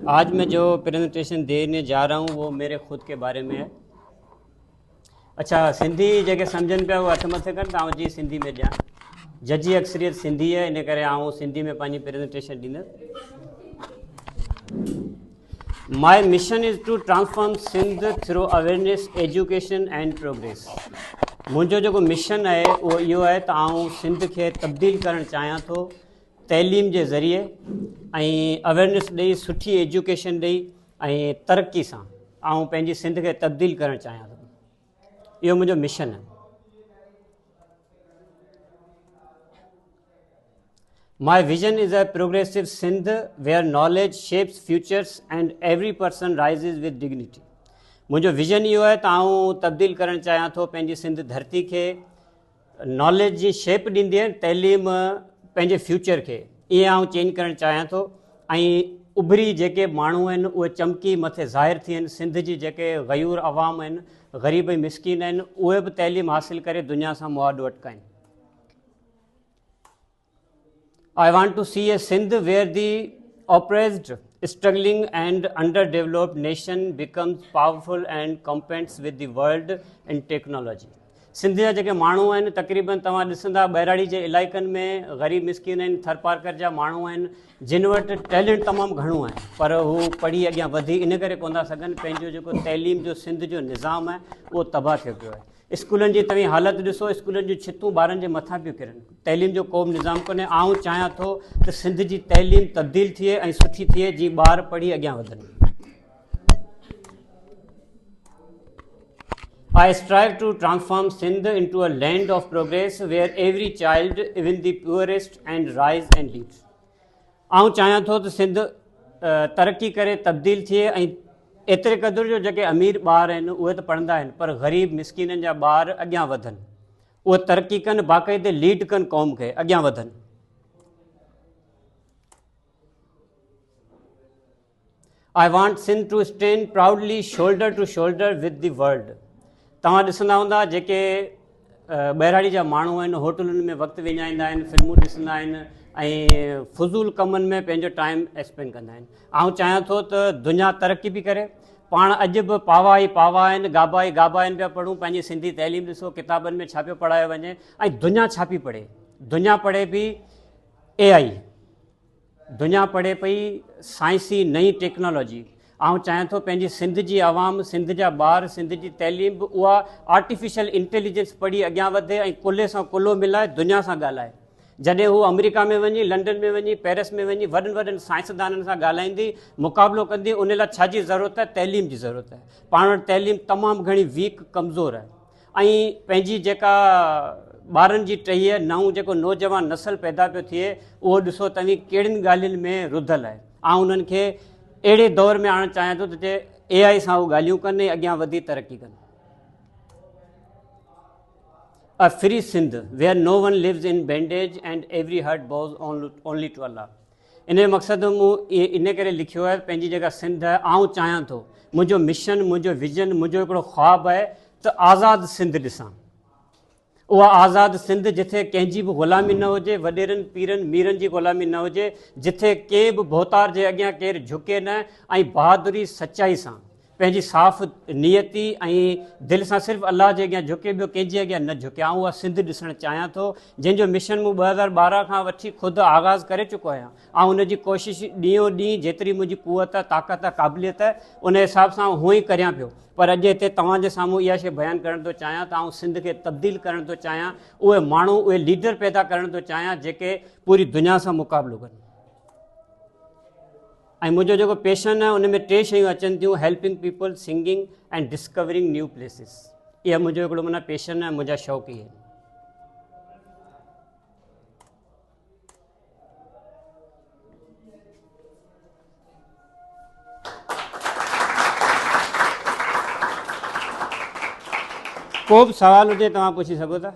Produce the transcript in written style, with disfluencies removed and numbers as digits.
आज मैं जो प्रेजेंटेशन देने जा रहा हूँ वो मेरे ख़ुद के बारे में है। अच्छा, सिंधी जेके सम्झनि पिया वो हथ मथे कनि त जी सिंधी में ॾियां। जजी अक्सरियत सिंधी है, इन करे सिंधी में पंहिंजी प्रेजेंटेशन ॾींदुसि। My mission is to transform Sindh through awareness, education and progress. मुंहिंजो जेको मिशन है वो इहो है त सिंध के तब्दील करणु चाहियां थो तैलीम के ज़रिए अवेयरनेस ॾेई, सुठी एजुकेशन ॾेई ऐं तरक्की सां पंहिंजी सिंध के तब्दील करणु चाहियां थो। इहो मुंहिंजो मिशन है। My vision is a progressive Sindh where knowledge shapes futures and every person rises with dignity. मुंहिंजो विजन इहो है त तब्दील करणु चाहियां थो पंहिंजी सिंध धरती के। नॉलेज जी शेप ॾींदी है तैलीम पंहिंजे फ्यूचर के, ईअं चेंज करणु चाहियां थो। उभरी जेके माण्हू आहिनि उहे चमकी मथे ज़ाहिर थी आहिनि। सिंध जी जेके गयूर अवाम आहिनि, ग़रीब मिसकिन आहिनि, उहे बि तैलीम हासिल करे दुनिया सां मुआदो अटकाइनि। I want to see a Sindh where the oppressed, struggling and underdeveloped nation becomes powerful and competes with the world in technology. Sindh जा जेके माण्हू आहिनि तक़रीबन तव्हां ॾिसंदा बहिराड़ी जे इलाइक़नि में ग़रीब मिसकिन आहिनि, थर पारकर जा माण्हू आहिनि जिन वटि टैलेंट तमामु घणो आहे, पर हू पढ़ी अॻियां वधी इन करे कोन था सघनि। पंहिंजो जेको तैलीम जो सिंध जो निज़ाम आहे उहो तबाह थियो पियो आहे। स्कूलनि जी तव्हां हालति ॾिसो, स्कूलनि जूं छितूं ॿारनि जे मथां पियूं किरनि। तैलीम जो को बि निज़ाम कोन्हे। चाहियां थो त सिंध जी तैलीम तब्दील थिए ऐं सुठी थिए, जीअं ॿार पढ़ी अॻियां वधनि। I strive to transform Sindh into a land of progress where every child, even the poorest, and rise and lead. चाहियां थो त सिंध तरक्की करे तब्दील थिए ऐं एतिरे क़दुरु जो जेके अमीर ॿार आहिनि उहे त पढ़ंदा आहिनि, पर ग़रीब मिसकिननि जा ॿार अॻियां वधनि, उहे तरक्की कनि, बाक़ाइदे लीड कनि, क़ौम खे अॻियां वधनि। I want Sindh to stand proudly shoulder to shoulder with the world. तव्हां ॾिसंदा हूंदा जेके बहिराड़ी जा माण्हू आहिनि होटलुनि में वक़्तु विञाईंदा आहिनि, फिल्मूं ॾिसंदा आहिनि ऐं फज़ूल कमनि में पंहिंजो टाइम स्पेंड कंदा आहिनि। चाहियां थो त दुनिया तरक़ी बि करे। पाण अॼु बि पावा ई पावा आहिनि, गाबा ई गाबा आहिनि पिया पढ़ूं। पंहिंजी सिंधी तैलीम ॾिसो, किताबनि में छा पियो पढ़ायो वञे ऐं दुनिया छा पई पढ़े। दुनिया पढ़े पई AI, दुनिया पढ़े पई साइंसी नई टेक्नोलॉजी। चाहियां थो पंहिंजी सिंध जी आवाम, सिंध जा ॿार, सिंध जी तैलीम बि उहा आर्टिफिशियल इंटेलिजेंस पढ़ी अॻियां वधे ऐं कुल्हे सां कुल्हो मिलाए दुनिया सां ॻाल्हाए। जॾहिं हू अमेरिका में वञी, लंडन में वञी, पेरिस में वञी वॾनि वॾनि साइंसदाननि सां ॻाल्हाईंदी, मुक़ाबिलो कंदी, उन लाइ छा जी ज़रूरत आहे? तैलीम जी ज़रूरत आहे। पाण वटि तैलीम तमामु घणी वीक, कमज़ोर आहे ऐं पंहिंजी जेका ॿारनि जी टही आहे, नओं जेको नौजवान नसल पैदा पियो थिए, उहो ॾिसो तव्हीं कहिड़ियुनि ॻाल्हियुनि में रुधल आहे। उन्हनि खे अहिड़े दौर में आणणु चाहियां थो त AI सां उहे ॻाल्हियूं कनि ऐं अॻियां वधी तरक़ी कनि। A free Sindh where no one lives in bondage and every heart bows only to Allah. इन मक़सदु मूं इन करे लिखियो आहे पंहिंजी जेका सिंध आहे। चाहियां थो, मुंहिंजो मिशन, मुंहिंजो विजन, मुंहिंजो हिकिड़ो ख़्वाबु आहे त आज़ादु सिंध ॾिसां। उहा आज़ादु सिंध जिथे कंहिंजी बि ग़ुलामी न हुजे, वॾेरनि पीरनि मीरनि जी ग़ुलामी न हुजे, जिथे कंहिं बि भोतार जे अॻियां केरु झुके न ऐं बहादुरी सचाई सां पंहिंजी साफ़ नियती ऐं दिलि सां सिर्फ़ु अलाह जे अॻियां झुके, ॿियो कंहिंजे अॻियां न झुके। उहा सिंध ॾिसणु चाहियां थो जंहिंजो मिशन मूं 2012 खां वठी ख़ुदि आगाज़ करे चुको आहियां। उनजी कोशिशि ॾींहों ॾींहुं जेतिरी मुंहिंजी कुवत आहे, ताक़त आहे, क़ाबिलियत आहे, उन हिसाब सां हूअं ई करियां पियो। पर अॼु हिते तव्हांजे साम्हूं इहा शइ बयानु करणु थो चाहियां त सिंध खे तब्दील करणु थो चाहियां। उहे माण्हू, उहे लीडर पैदा करणु थो चाहियां जेके पूरी दुनिया सां मुक़ाबिलो कनि। ऐं मुंहिंजो जेको पैशन आहे उन में 3 शयूं अचनि थियूं: helping people, singing and discovering new places. इहा मुंहिंजो हिकिड़ो माना पैशन आहे, मुंहिंजा शौक़ु ई आहिनि। को बि सवाल हुजे तव्हां पुछी सघो था।